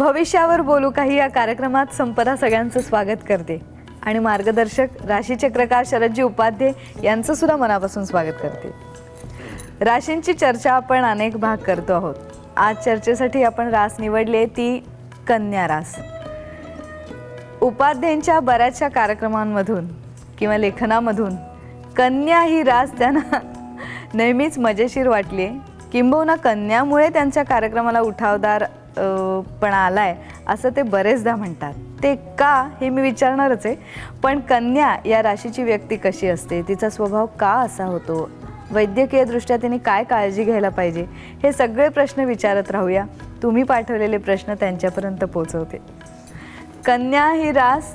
भविष्यावर बोलू काही या कार्यक्रमात संपदा सगळ्यांचं स्वागत करते आणि मार्गदर्शक राशीचक्रकार शरदजी उपाध्ये यांचं सुद्धा मनापासून स्वागत करते। राशींची चर्चा आपण अनेक भाग करतो आहोत। आज चर्चेसाठी आपण रास निवडली ती कन्या रास। उपाध्यांच्या बऱ्याचशा कार्यक्रमांमधून किंवा लेखनामधून कन्या ही रास त्यांना नेहमीच मजेशीर वाटली। किंबहुना कन्यामुळे त्यांच्या कार्यक्रमाला उठावदार पण आलाय असं ते बरेचदा म्हणतात। ते का हे मी विचारणारच आहे, पण कन्या या राशीची व्यक्ती कशी असते, तिचा स्वभाव का असा होतो, वैद्यकीय दृष्ट्या तिने काय काळजी घ्यायला पाहिजे, हे सगळे प्रश्न विचारत राहूया। तुम्ही पाठवलेले प्रश्न त्यांच्यापर्यंत पोहोचवते। कन्या ही रास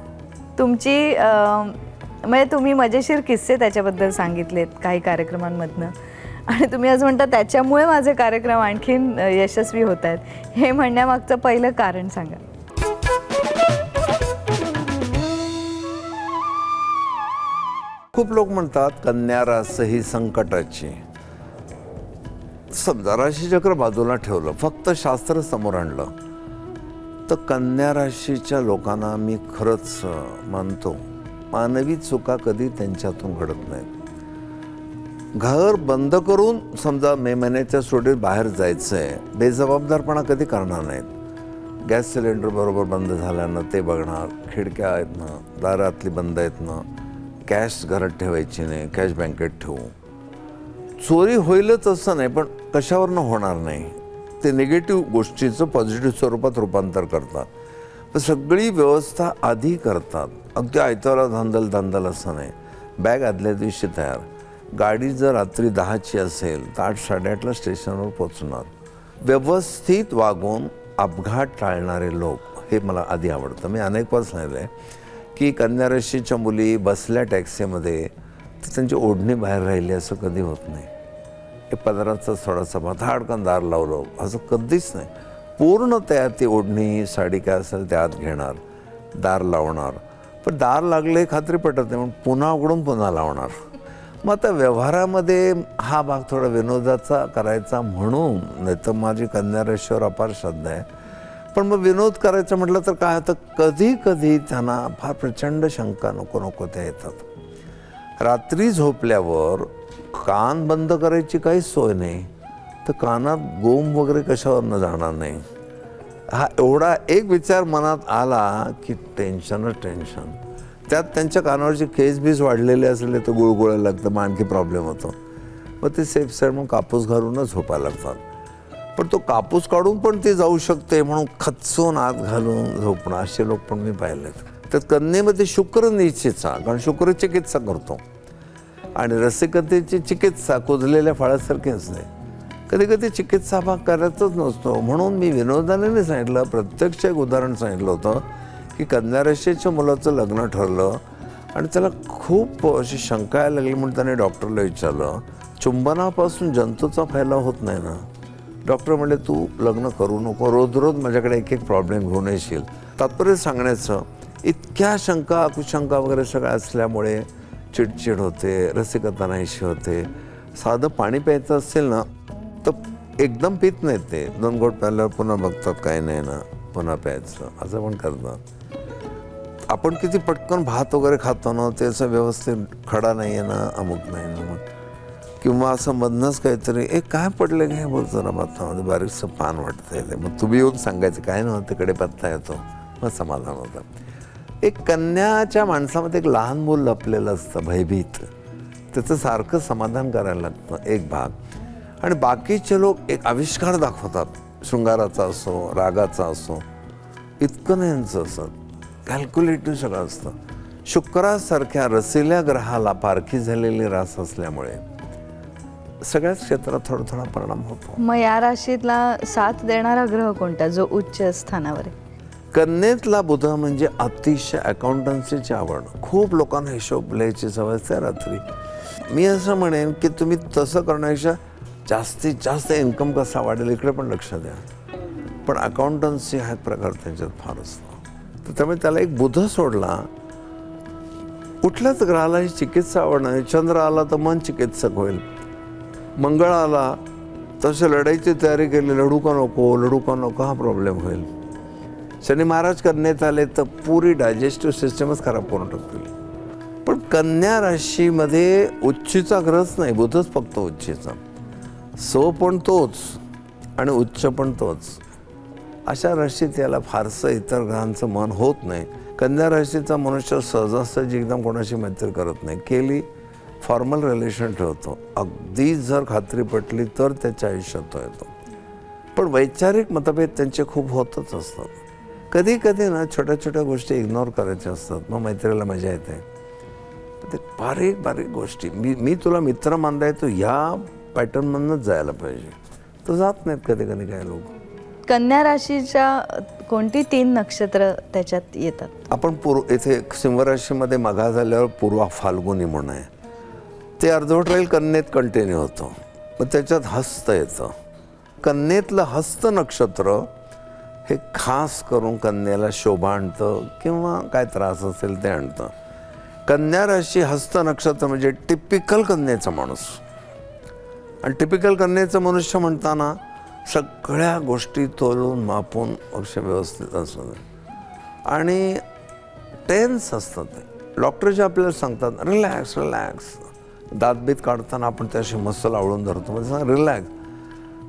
तुमची म्हणजे तुम्ही मजेशीर किस्से त्याच्याबद्दल सांगितलेत काही कार्यक्रमांमधनं आणि तुम्ही आज म्हणता त्याच्यामुळे माझे कार्यक्रम आणखीन यशस्वी होत आहेत। हे म्हणण्यामागचं पहिलं कारण सांगा। खूप लोक म्हणतात कन्या रास ही संकटाची। समजा राशीचक्र बाजूला ठेवलं, फक्त शास्त्र समोर आणलं, तर कन्या राशीच्या लोकांना मी खरंच मानतो मानवी चुका कधी त्यांच्यातून घडत नाहीत। घर बंद करून समजा मे महिन्याच्या सुट्टीत बाहेर जायचं आहे, बेजबाबदारपणा कधी करणार नाहीत। गॅस सिलेंडर बरोबर बंद झाल्यानं ते बघणार, खिडक्या आहेत ना, दारातली बंद आहेत ना, कॅश घरात ठेवायची नाही, कॅश बँकेत ठेवू। चोरी होईलच असं नाही, पण कशावरनं होणार नाही, ते निगेटिव्ह गोष्टीचं पॉझिटिव्ह स्वरूपात रूपांतर करतात। पण सगळी व्यवस्था आधी करतात, अगदी आयताला धांदल असं नाही। बॅग आदल्या दिवशी तयार, गाडी जर रात्री 10ची असेल तर 8-8:30ला स्टेशनवर पोचणार। व्यवस्थित वागून अपघात टाळणारे लोक हे मला आधी आवडतं। मी अनेक वेळा सांगितलं आहे की कन्या राशीच्या मुली बसल्या टॅक्सीमध्ये तर त्यांची ओढणी बाहेर राहिली असं कधी होत नाही। हे पदराचा थोडासा धाडकन दार लावलं असं कधीच नाही। पूर्ण त्या ती ओढणी साडी काय असेल त्या आत घेणार, दार लावणार, पण दार लागले खात्री पटत नाही म्हणून पुन्हा उघडून पुन्हा लावणार। मग आता व्यवहारामध्ये हा भाग थोडा विनोदाचा करायचा म्हणून, नाही तर माझी कन्या राशीवर अपार श्रद्धा आहे। पण मग विनोद करायचं म्हटलं तर काय होतं, कधी कधी त्यांना फार प्रचंड शंका नको त्या येतात। रात्री झोपल्यावर कान बंद करायची काही सोय नाही, तर कानात गोम वगैरे कशावरनं जाणार नाही। हा एवढा एक विचार मनात आला की टेन्शन। त्यात त्यांच्या कानावरचे केस बीस वाढलेले असले तर गुळगुळायला लागतं, मग आणखी प्रॉब्लेम होतो। मग ते सेफ साईड म्हणून कापूस घालूनच झोपायला लागतात। पण तो कापूस काढून पण ती जाऊ शकते म्हणून खचून आत घालून झोपणं असे लोक पण मी पाहिलेत। तर कन्येमध्ये शुक्र निश्चितचा, कारण शुक्र चिकित्सा करतो आणि रसिकतेची चिकित्सा कुजलेल्या फळासारखी असते। कधी कधी चिकित्सा भाग करायचाच नसतो, म्हणून मी विनोदाने नाही सांगितलं, प्रत्यक्ष एक उदाहरण सांगितलं होतं की कन्या राशीच्या मुलाचं लग्न ठरलं आणि त्याला खूप अशी शंका यायला लागली म्हणून त्याने डॉक्टरला विचारलं, चुंबनापासून जंतूचा फैलाव होत नाही ना? डॉक्टर म्हणले तू लग्न करू नको, रोज माझ्याकडे एक प्रॉब्लेम घेऊन येशील। तात्पर्य सांगण्याचं, इतक्या शंका कुशंका वगैरे सगळ्या असल्यामुळे चिडचिड होते, रसिकता नाहीशी होते। साधं पाणी प्यायचं असेल ना तर एकदम पित नाहीत ते, 2 घोट प्यायल्यावर पुन्हा बघतात काही नाही ना, पुन्हा प्यायचं असं पण करतात। आपण किती पटकन भात वगैरे खातो ना, ते असं व्यवस्थित खडा नाही आहे ना, अमुक नाही ना, मग किंवा असं मधनंच काहीतरी काय पडलं काय बोलतो ना भातामध्ये, बारीकसं पान वाटतंय ते, मग तुम्ही येऊन सांगायचं काय ना तिकडे पत्ता येतो, मग समाधान होतं। एक कन्याच्या माणसामध्ये एक लहान मूल लपलेलं असतं भयभीत, त्याचं सारखं समाधान करायला लागतं एक भाग। आणि बाकीचे लोक एक आविष्कार दाखवतात, शृंगाराचा असो रागाचा असो, इतकं नाही यांचं असं कॅल्क्युलेटिव्ह सगळं असतं। शुक्रासारख्या रसिल्या ग्रहाला पारखी झालेली रास असल्यामुळे सगळ्याच क्षेत्रात थोडा परिणाम होतो। मग या राशीतला साथ देणारा ग्रह कोणता जो उच्च स्थानावर आहे? कन्येतला बुध म्हणजे अतिशय अकाउंटन्सीची आवड। खूप लोकांना हिशोब लिहायची सवय असते रात्री। मी असं म्हणेन की तुम्ही तसं करण्यापेक्षा जास्तीत जास्त इन्कम कसा वाढेल इकडे पण लक्ष द्या, पण अकाउंटन्सी हा एक प्रकार त्यांच्यात फार असतो। तर त्यामुळे त्याला एक बुध सोडला, कुठल्याच ग्रहाला ही चिकित्सा आवडणार। चंद्र आला तर मन चिकित्सक होईल, मंगळ आला तसे लढाईची तयारी केली, लढू का नको हा प्रॉब्लेम होईल। शनी महाराज कन्येत आले तर पुरी डायजेस्टिव्ह सिस्टमच खराब करून टाकतील. पण कन्या राशीमध्ये उच्चीचा ग्रहच नाही, बुधच फक्त उच्चीचा. सो पण तोच आणि उच्च पण तोच. अशा राशीत याला फारसं इतर ग्रहांचं मन होत नाही. कन्या राशीचा मनुष्य सहजासहजी एकदम कोणाशी मैत्री करत नाही. केली फॉर्मल रिलेशन ठेवतो, अगदी जर खात्री पटली तर त्याच्या आयुष्यात तो येतो. पण वैचारिक मतभेद त्यांचे खूप होतच असतात. कधी कधी ना छोट्या छोट्या गोष्टी इग्नोर करायच्या असतात, मग मैत्रीला मजा येते. ते बारीक बारीक गोष्टी, मी तुला मित्र मानता येतो ह्या पॅटर्नमधूनच जायला पाहिजे, तर जात नाहीत कधी कधी काही लोक. कन्या राशीच्या कोणती 3 नक्षत्र त्याच्यात येतात? आपण इथे सिंह राशीमध्ये मघा झाल्यावर पूर्वा फाल्गुनी म्हणून आहे, ते अर्धवट राहील कन्येत कंटिन्यू होतं. मग त्याच्यात हस्त येतं. कन्येतलं हस्त नक्षत्र हे खास करून कन्येला शोभा आणतं किंवा काय त्रास असेल ते आणतं. कन्या राशी हस्त नक्षत्र म्हणजे टिपिकल कन्येचा माणूस. आणि टिपिकल कन्येचं मनुष्य म्हणताना सगळ्या गोष्टी तोलून मापून अक्षर व्यवस्थित असतं आणि टेन्स असतात. ते डॉक्टर जे आपल्याला सांगतात रिलॅक्स रिलॅक्स, दातबीत काढताना आपण त्याशी मसल आवळून धरतो, म्हणजे रिलॅक्स.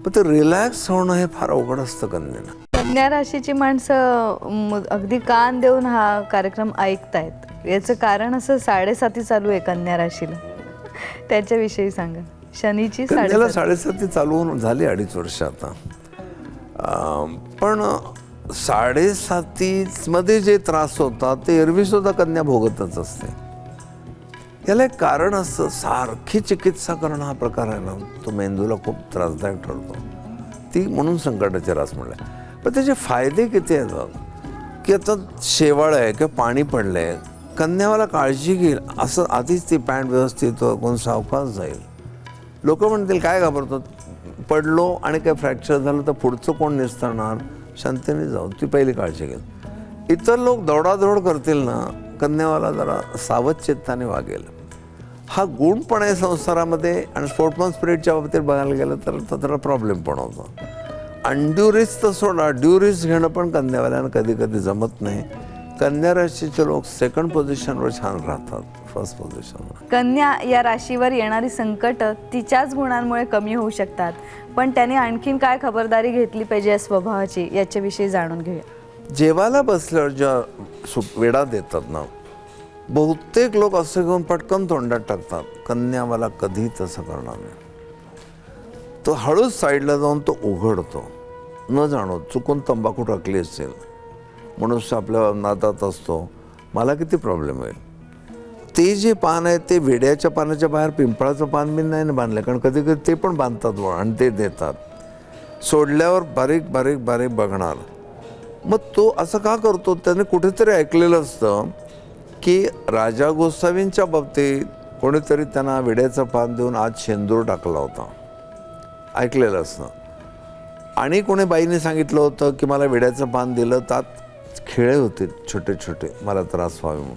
पण ते रिलॅक्स होणं हे फार अवघड असतं कन्येला. कन्या राशीची माणसं अगदी कान देऊन हा कार्यक्रम ऐकतायत. याचं कारण असं 7:30 चालू आहे कन्या राशीला, त्याच्याविषयी सांगा. शनीची कन्याला 7:30 चालू होऊन झाली 2.5 वर्ष आता. पण 7:30 मध्ये जे त्रास होतात ते एरवी सुद्धा कन्या भोगतच असते. याला एक कारण असतं, सारखी चिकित्सा करणं हा प्रकार आहे ना, तो मेंदूला खूप त्रासदायक ठरतो. ती म्हणून संकटाचे रास म्हणले. पण त्याचे फायदे किती आहेत बघ, की आता शेवाळ आहे किंवा पाणी पडलं आहे, कन्यावाला काळजी घेईल असं आधीच ती पॅन्ट व्यवस्थित कोण सावकाश जाईल. लोक म्हणतील काय घाबरतो, पडलो आणि काय फ्रॅक्चर झालं तर पुढचं कोण निस्तरणार, शांतीने जाऊ, ती पहिली काळजी घेईल. इतर लोक दौडादौड करतील ना, कन्यावाला जरा सावध चित्ताने वागेल. हा गुण पण आहे संसारामध्ये. आणि स्पोर्ट्समन स्पिरिटच्या बाबतीत बघायला गेलं तर जरा प्रॉब्लेम पण होतो. अनड्यू रिस्क तर सोडा, ड्यू रिस्क घेणं पण कन्यावाल्यांना कधी कधी जमत नाही. कन्या राशीचे लोक सेकंड पोझिशनवर छान राहतात, फर्स्ट पोझिशनवर. कन्या या राशीवर येणारी संकट तिच्याच गुणांमुळे कमी होऊ शकतात, पण त्याने आणखीन काय खबरदारी घेतली पाहिजे या स्वभावाची, याच्याविषयी जाणून घेऊया. जेवायला बसल्यावर ज्या वेडा देतात ना, बहुतेक लोक असं घेऊन पटकन तोंडात टाकतात. कन्यावाला कधी तसं करणार नाही. तो हळूच साईडला जाऊन तो उघडतो, न जाणो चुकून तंबाखू टाकली असेल. मनुष्य आपल्या नादात असतो, मला किती प्रॉब्लेम होईल. ते जे पान आहे ते वेड्याच्या पानाच्या बाहेर पिंपळाचं पान मी नाही बांधलं, कारण कधी कधी ते पण बांधतात आणि ते देतात. सोडल्यावर बारीक बारीक बारीक बघणार. मग तो असं का करतो, त्याने कुठेतरी ऐकलेलं असतं की राजा गोसावींच्या बाबतीत कोणीतरी त्यांना वेड्याचं पान देऊन आज शेंदूर टाकला होता, ऐकलेलं असतं. आणि कोणी बाईने सांगितलं होतं की मला वेड्याचं पान दिलं, त्यात खिळे होते छोटे छोटे, मला त्रास व्हावे म्हणून.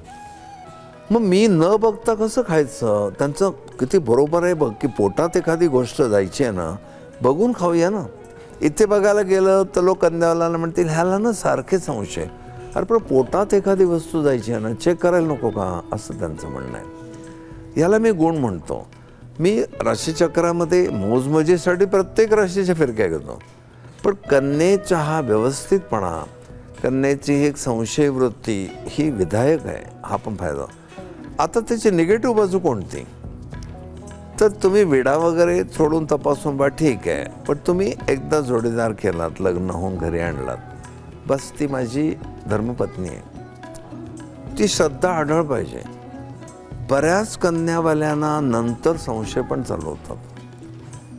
मग मी न बघता कसं खायचं. त्यांचं किती बरोबर आहे बघ, की पोटात एखादी गोष्ट जायची आहे ना, बघून खाऊया ना. इथे बघायला गेलं तर लोक कन्यावाला म्हणतील ह्याला ना सारखे संशय. अरे पण पोटात एखादी वस्तू जायची आहे ना, चेक करायला नको का, असं त्यांचं म्हणणं आहे. याला मी गुण म्हणतो. मी राशीचक्रामध्ये मोजमजेसाठी प्रत्येक राशीच्या फिरक्या घेतो, पण कन्येचा हा व्यवस्थितपणा, कन्येची एक संशय वृत्ती ही विधायक आहे, हा पण फायदा. आता त्याची निगेटिव्ह बाजू कोणती, तर तुम्ही विडा वगैरे सोडून तपासून बा ठीक आहे, पण तुम्ही एकदा जोडीदार केलात, लग्न होऊन घरी आणलात, बस ती माझी धर्मपत्नी आहे, ती श्रद्धा आढळ पाहिजे. बऱ्याच कन्यावाल्यांना नंतर संशय पण चालू होतात,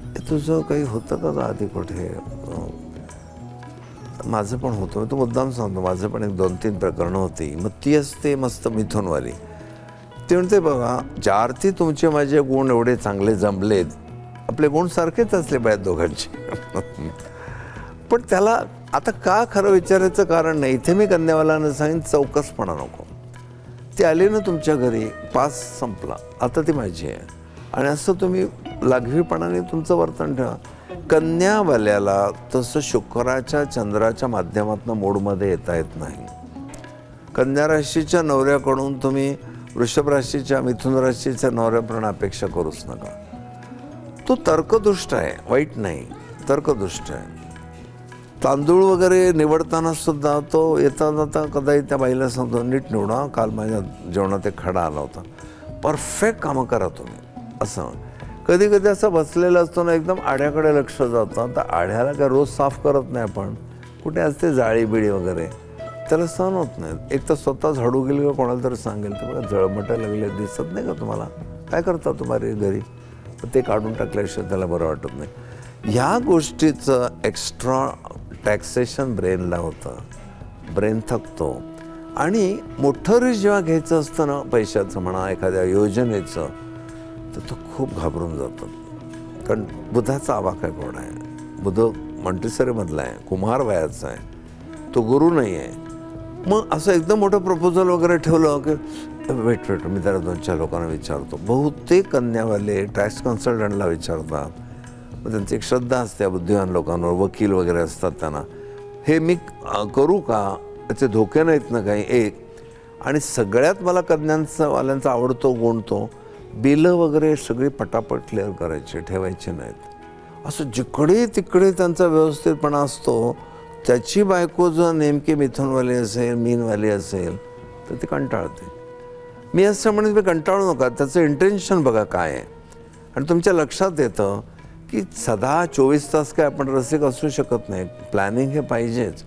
हे तुझं काही होतं का आधी कुठे. माझं पण होतं, मी तो मुद्दाम सांगतो, माझं पण एक 2-3 प्रकरणं होती. मग ती असते मस्त मिथुनवाली, ती म्हणते बघा ज्या अर्थी तुमचे माझे गुण एवढे चांगले जमलेत, आपले गुण सारखेच असले पाहिजेत दोघांचे. पण त्याला आता का खरं विचारायचं कारण नाही. इथे मी कन्यावालांना सांगेन चौकसपणा नको. ती आली ना तुमच्या घरी, पास संपला, आता ती माझी आहे, आणि असं तुम्ही लागवीपणाने तुमचं वर्तन ठेवा. कन्यावाल्याला तसं शुक्राच्या चंद्राच्या माध्यमातून मूडमध्ये येता येत नाही. कन्या राशीच्या नवऱ्याकडून तुम्ही वृषभ राशीच्या मिथुन राशीच्या नवऱ्याप्रमाणे अपेक्षा करूच नका. तो तर्कदुष्ट आहे, वाईट नाही, तर्कदुष्ट आहे. तांदूळ वगैरे निवडताना सुद्धा तो येता जाता कदाचित त्या बाईला सांगतो नीट निवडा, काल माझ्या जेवणात एक खडा आला होता. परफेक्ट कामं करा तुम्ही असं. कधी कधी असं बसलेलं असतो ना, एकदम आड्याकडे लक्ष जातं. तर आड्याला काय रोज साफ करत नाही आपण, कुठे असते जाळी बिळी वगैरे, त्याला सहन होत नाही. एक तर स्वतः झाडू गेली किंवा कोणाला तरी सांगेल तर बघा जळमटं लागले दिसत नाही का तुम्हाला, काय करता तुम्हाला घरी, तर ते काढून टाकल्याशिवाय त्याला बरं वाटत नाही. ह्या गोष्टीचं एक्स्ट्रा टॅक्सेशन ब्रेनला होतं, ब्रेन थकतो. आणि मोठं रिस्क जेव्हा घ्यायचं असतं ना, पैशाचं म्हणा एखाद्या योजनेचं, तर तो खूप घाबरून जातो. कारण बुधाचा आवाका कोण आहे, बुध मंटेसरीमधला आहे, कुमार वयाचा आहे, तो गुरु नाही आहे. मग असं एकदम मोठं प्रपोजल वगैरे ठेवलं की वेट मी त्याला 2-4 लोकांना विचारतो. बहुतेक कन्यावाले टॅक्स कन्सल्टंटला विचारतात. मग त्यांची एक श्रद्धा असते बुद्धिमान लोकांवर, वकील वगैरे असतात त्यांना, हे मी करू का, त्याचे धोके नाहीत ना काही. एक आणि सगळ्यात मला वाल्यांचा आवडतो गुण तो, बिलं वगैरे सगळी पटापट क्लिअर करायची, ठेवायची नाहीत. असं जिकडे तिकडे त्यांचा व्यवस्थितपणा असतो. त्याची बायको जर नेमकी मिथुनवाली असेल, मीनवाली असेल तर ती कंटाळते. मी असं म्हणेन मी कंटाळू नका, त्याचं इंटेन्शन बघा काय आहे. आणि तुमच्या लक्षात येतं की सदा 24 तास काय आपण रसिक असू शकत नाही, प्लॅनिंग हे पाहिजेच.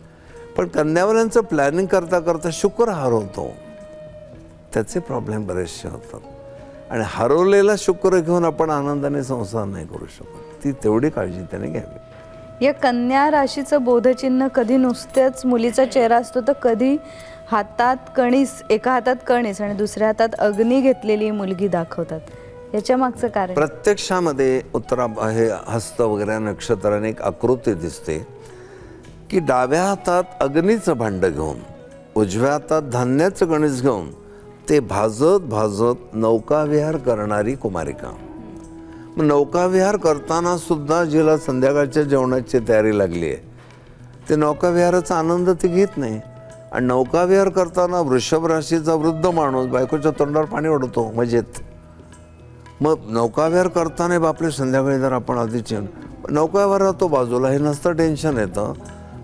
पण कन्यावाल्यांचं प्लॅनिंग करता करता शुक्र हरवतो, त्याचे प्रॉब्लेम बरेचसे होतात. आणि हरवलेला शुक्र घेऊन आपण आनंदाने संसार नाही करू शकत. ती तेवढी काळजी त्याने घ्यावी. या कन्या राशीचं बोधचिन्ह कधी नुसतेच मुलीचा चेहरा असतो, तर कधी हातात कणीस, एका हातात कणीस आणि दुसऱ्या हातात अग्नी घेतलेली मुलगी दाखवतात. याच्या मागचं कारण प्रत्यक्षामध्ये उत्तरा हे हस्त वगैरे नक्षत्राने एक आकृती दिसते की डाव्या हातात अग्नीचं भांडं घेऊन, उजव्या हातात धान्याचं गणेश घेऊन ते भाजत भाजत नौकाविहार करणारी कुमारिका. मग नौकाविहार करताना सुद्धा जिला संध्याकाळच्या जेवणाची तयारी लागली आहे, ते नौकाविहाराचा आनंद ती घेत नाही. आणि नौकाविहार करताना वृषभ राशीचा वृद्ध माणूस बायकोच्या तोंडावर पाणी ओढतो मजेत. मग नौकाविहार करताना बापले संध्याकाळी जर आपण आधीच नौकाविहार राहतो बाजूला, हे नसतं टेन्शन येतं.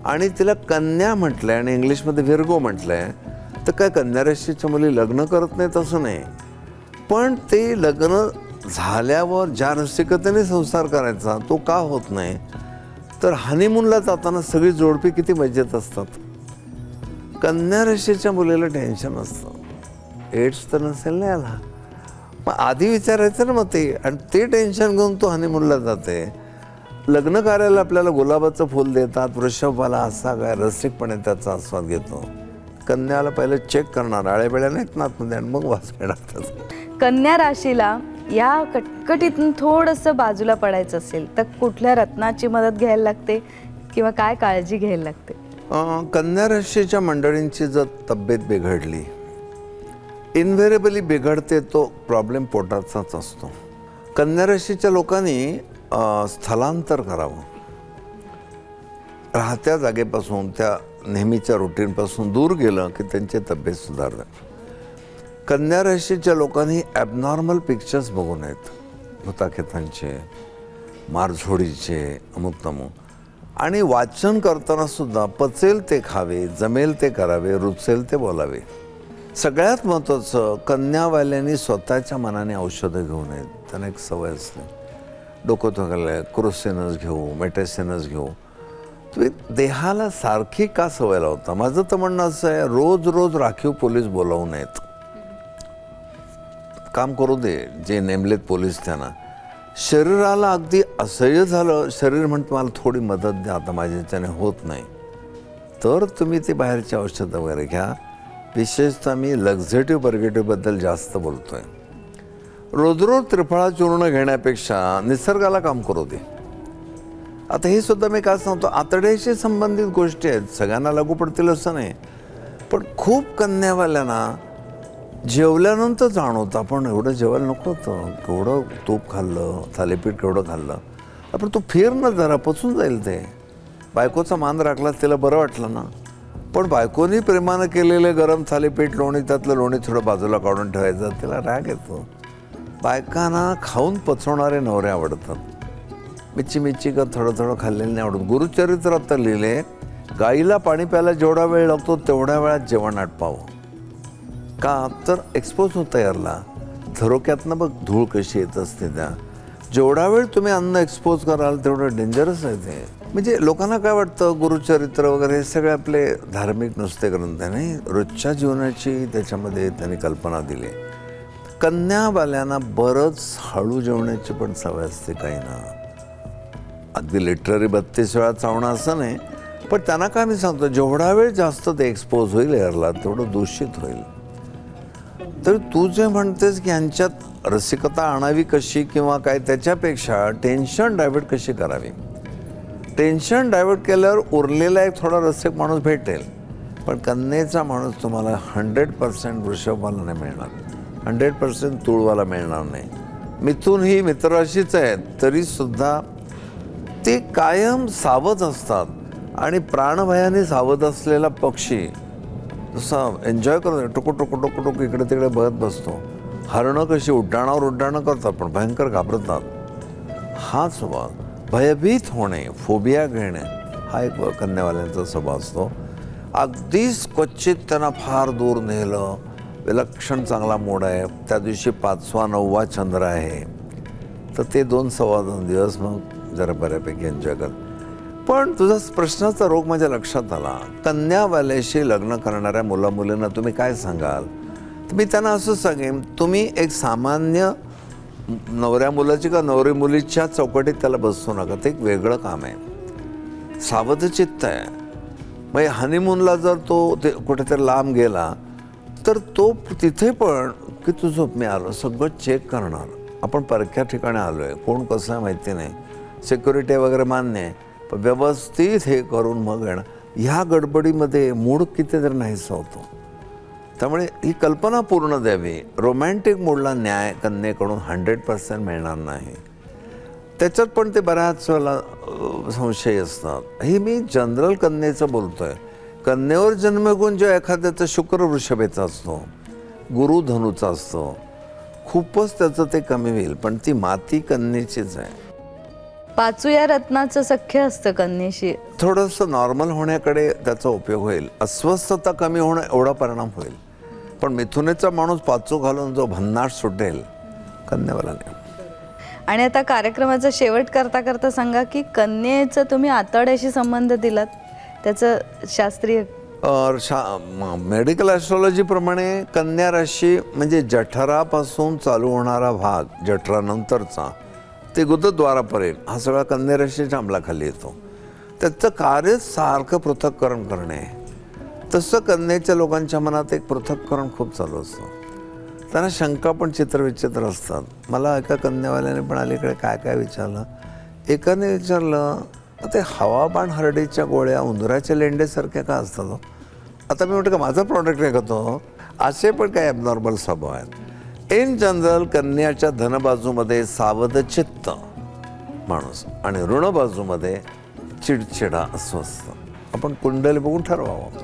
आणि तिला कन्या म्हटलंय आणि इंग्लिशमध्ये व्हिर्गो म्हटलंय. तर काय कन्या राशीच्या मुली लग्न करत नाही तसं नाही, पण ते लग्न झाल्यावर ज्या रसिकतेने संसार करायचा तो का होत नाही, तर हनीमूनला जाताना सगळी जोडपी किती मजेत असतात. कन्या राशीच्या मुलीला टेन्शन असतं, एड्स तर नसेल ना याला, मग आधी विचारायचं ना. मग ते आणि ते टेन्शन घेऊन तो हनीमूनला जाते. लग्न कार्याला आपल्याला गुलाबाचं फूल देतात, वृषभवाला असा काय रसिकपणे त्याचा आस्वाद घेतो. कन्याला पहिले चेक करणार, आळ्याबेळ्या नाहीत ना आतमध्ये, आणि मग वास घेणार त्याचा. कन्या राशीला या कटकटीतून थोडंसं बाजूला पडायचं असेल तर कुठल्या रत्नाची मदत घ्यायला लागते किंवा काय काळजी घ्यायला लागते? कन्या राशीच्या मंडळींची जर तब्येत बिघडली, इनव्हेरेबली बिघडते, तो प्रॉब्लेम पोटाचाच असतो. कन्या राशीच्या लोकांनी स्थलांतर करावं, राहत्या जागेपासून, त्या नेहमीच्या रुटीनपासून दूर गेलं की त्यांची तब्येत सुधारते. कन्या राशीच्या लोकांनी ॲबनॉर्मल पिक्चर्स बघू नयेत, भूताखेतांचे, मारझोडीचे, अमुक तमुक. आणि वाचन करताना सुद्धा पचेल ते खावे, जमेल ते करावे, रुचेल ते बोलावे. सगळ्यात महत्त्वाचं, कन्यावाल्यांनी स्वतःच्या मनाने औषधं घेऊ नयेत. त्यांना एक सवय असते, डोकं थकलं क्रोसिनस घेऊ, मेटेसिनस घेऊ. तुम्ही देहाला सारखी का सवय लावता? माझं तर म्हणणं असं आहे, रोज रोज राखीव पोलीस बोलावू नयेत. काम करू दे जे नेमलेत पोलीस त्यांना. शरीराला अगदी असह्य झालं, शरीर म्हणतं मला थोडी मदत द्या, आता माझ्याच्याने होत नाही, तर तुम्ही ते बाहेरचे औषधं वगैरे घ्या. विशेषतः मी लक्झेटिव्ह बर्गेटिव्हबद्दल जास्त बोलतो आहे. रोज रोज त्रिफळा चूर्ण घेण्यापेक्षा निसर्गाला काम करू दे. आता हे सुद्धा मी काय सांगतो, आतड्याशी संबंधित गोष्टी आहेत, सगळ्यांना लागू पडतील असं नाही. पण खूप कन्यावाल्यांना जेवल्यानंतर जाणवतं आपण एवढं जेवायला नको होतं, केवढं तूप खाल्लं, थालीपीठ केवढं खाल्लं. आपण तू फिर ना जरा, पचून जाईल ते. बायकोचा मान राखला तिला बरं वाटलं ना. पण बायकोनी प्रेमानं केलेले गरम थालीपीठ लोणी, त्यातलं लोणी थोडं बाजूला काढून ठेवायचं, तिला राग येतो. बायकांना खाऊन पचवणारे नवरे आवडतात. मिच्ची का थोडं थोडं खाल्लेलं नाही आवडत. गुरुचरित्रात तर लिहिले, गाईला पाणी प्यायला जेवढा वेळ लागतो तेवढ्या वेळात जेवण आटपावं. का तर एक्सपोज होता यारला. झरोक्यातनं बघ धूळ कशी येत असते त्या. जेवढा वेळ तुम्ही अन्न एक्सपोज कराल तेवढं डेंजरस आहे ते. म्हणजे लोकांना काय वाटतं, गुरुचरित्र वगैरे हे सगळे आपले धार्मिक नुसते ग्रंथ आहे, नाही, रोजच्या जीवनाची त्याच्यामध्ये त्यांनी कल्पना दिली. कन्याबाल्यांना बरंच हळू जेवण्याची पण सवय असते काही ना. अगदी लिटररी 32 वेळा चावणं असं नाही, पण त्यांना काय मी सांगतो, जेवढा वेळ जास्त ते एक्सपोज होईल एअरला तेवढं दूषित होईल. तर तू जे म्हणतेस की ह्यांच्यात रसिकता आणावी कशी किंवा काय, त्याच्यापेक्षा टेन्शन डायव्हर्ट कशी करावी. टेन्शन डायव्हर्ट केल्यावर उरलेला एक थोडा रसिक माणूस भेटेल, पण कन्येचा माणूस तुम्हाला 100% वृषभवाला नाही मिळणार, 100% तुळवाला मिळणार नाही. मिथुन ही मित्रराशीच आहे तरीसुद्धा ते कायम सावध असतात. आणि प्राणभयाने सावध असलेला पक्षी जसा एन्जॉय करतो, टुकू टुकू टुकू टुकू इकडे तिकडे बघत बसतो. हरणं कशी उड्डाणं करतात पण भयंकर घाबरतात. हा स्वभाव, भयभीत होणे, फोबिया घेणे, हा एक कन्यावाल्यांचा स्वभाव असतो. अगदीच क्वचित त्यांना फार दूर नेलं, विलक्षण चांगला मूड आहे, त्या दिवशी 5वा 9वा चंद्र आहे, तर ते 2-2.25 दिवस मग जरा बऱ्यापैकी एन्जॉय कर. पण तुझा प्रश्नाचा रोग माझ्या लक्षात आला. कन्यावाल्याशी लग्न करणाऱ्या मुलामुलींना तुम्ही काय सांगाल? तर मी त्यांना असं सांगेन, तुम्ही एक सामान्य नवऱ्या मुलाची का नवरी मुलीच्या चौकटीत त्याला बसवू नका. ते एक वेगळं काम आहे, सावधचित्त आहे. मग हनीमूनला जर तो ते कुठेतरी लांब गेला तर तो तिथे पण की तू झोप, मी आलो, सगळं चेक करणार. आपण परक्या ठिकाणी आलो आहे, कोण कसं आहे माहिती नाही, सिक्युरिटी वगैरे मान्य आहे, पण व्यवस्थित हे करून मग येणं. ह्या गडबडीमध्ये मूड कितीतरी नाहीसा होतो. त्यामुळे ही कल्पना पूर्ण द्यावी. रोमॅन्टिक मूडला न्याय कन्येकडून 100% मिळणार नाही. त्याच्यात पण ते बऱ्याच वेळेला संशय असतात. हे मी जनरल कन्येचं बोलतोय. कन्येवर जन्म घेऊन जो एखाद्याचा शुक्र वृषभेचा असतो, गुरु धनुचा असतो, खूपच त्याचं ते कमी होईल. पण ती माती कन्येचीच आहे. पाचूया रत्नाचं सख्य असतं कन्येशी. थोडंसं नॉर्मल होण्याकडे त्याचा उपयोग होईल. अस्वस्थता कमी होणं एवढा परिणाम होईल. पण मिथुनेचा माणूस पाचू घालून जो भन्नाट सुटेल, कन्यावाला नाही. आणि आता कार्यक्रमाचा शेवट करता करता सांगा की कन्येचं तुम्ही आतड्याशी संबंध दिलात, त्याचं शास्त्रीय मेडिकल ॲस्ट्रॉलॉजीप्रमाणे कन्या राशी म्हणजे जठरापासून चालू होणारा भाग, जठरानंतरचा ते गुदद्वारापर्यंत, हा सगळा कन्या राशीच्या अंमलाखाली येतो. त्याचं कार्यच सारखं पृथक्करण करणे. तसं कन्येच्या लोकांच्या मनात एक पृथक्करण खूप चालू असतं. त्यांना शंका पण चित्रविचित्र असतात. मला एका कन्यावाल्याने पण अलीकडे काय काय विचारलं. एकाने विचारलं, ते हवाबाण हरडीच्या गोळ्या उंदराच्या लेंडेसारख्या का असतात? आता मी म्हटलं का माझा प्रॉडक्ट आहे का तो? असे पण काही ॲबनॉर्मल स्वभाव आहेत. इन जनरल कन्याच्या धनबाजूमध्ये सावधचित्त माणूस आणि ऋणबाजूमध्ये चिडचिडा अस्वस्थ. आपण कुंडली बघून ठरवावं.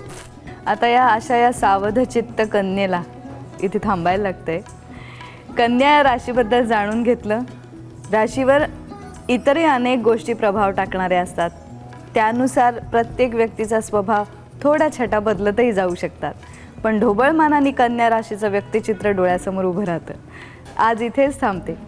आता या सावधचित्त कन्येला इथे थांबायला लागतंय. कन्या या राशीबद्दल जाणून घेतलं. राशीवर इतरही अनेक गोष्टी प्रभाव टाकणाऱ्या असतात. त्यानुसार प्रत्येक व्यक्तीचा स्वभाव थोड्या छटा बदलतही जाऊ शकतात. पण ढोबळमानाने कन्या राशीचं व्यक्तिचित्र डोळ्यासमोर उभं राहतं. आज इथेच थांबते.